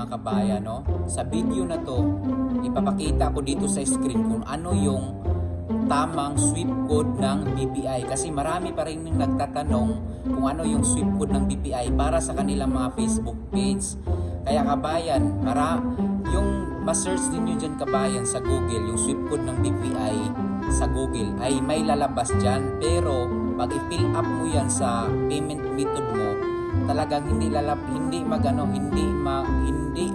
mga kabayan, no? Sa video na to, ipapakita ko dito sa screen kung ano yung tamang sweep code ng BPI kasi marami pa rin yung nagtatanong kung ano yung sweep code ng BPI para sa kanilang mga Facebook page. Kaya kabayan, yung ma-search din nyo dyan kabayan sa Google, yung sweep code ng BPI sa Google ay may lalabas dyan, pero pag i-fill up mo yan sa payment method mo, talagang hindi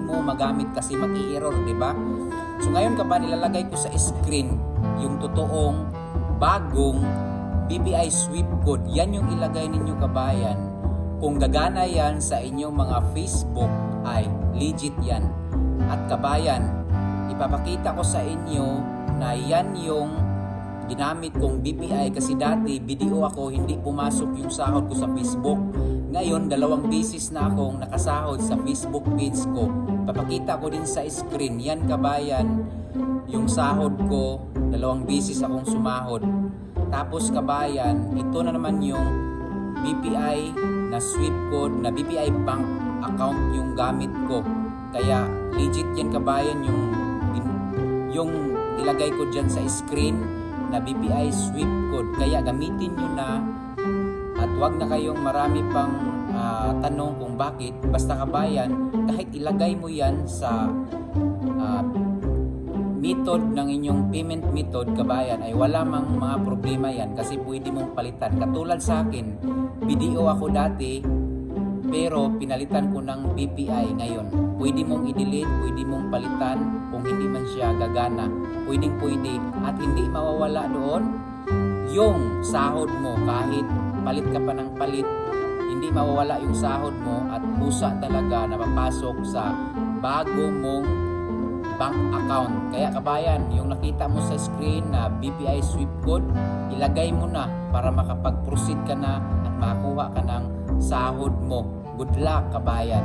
mo magamit kasi mag-i-error, di ba? So ngayon kabayan, nilalagay ko sa screen yung totoong bagong BPI sweep code. Yan yung ilagay ninyo kabayan. Kung gagana yan sa inyong mga Facebook ay legit yan. At kabayan, ipapakita ko sa inyo na yan yung ginamit kong BPI kasi dati video ako, hindi pumasok yung sahod ko sa Facebook. Ngayon, 2 beses na akong nakasahod sa Facebook page ko. Papakita ko din sa screen. Yan kabayan, yung sahod ko, 2 beses akong sumahod. Tapos kabayan, ito na naman yung BPI na sweep code, na BPI bank account yung gamit ko. Kaya legit yan kabayan, yung ilagay ko dyan sa screen na BPI sweep code. Kaya gamitin nyo na at wag na kayong marami pang tanong kung bakit. Basta kabayan, kahit ilagay mo yan sa method ng inyong payment method kabayan ay wala mang mga problema yan kasi pwede mong palitan. Katulad sa akin, video ako dati pero pinalitan ko ng BPI ngayon. Pwede mong i-delete, pwede mong palitan kung hindi man siya gagana. Pwede at hindi mawawala doon yung sahod mo. Kahit palit ka pa ng palit, hindi mawawala yung sahod mo at pusa talaga na papasok sa bago mong bank account. Kaya kabayan, yung nakita mo sa screen na BPI sweep code, ilagay mo na para makapag-proceed ka na at makakuha ka ng sahod mo. Good luck kabayan!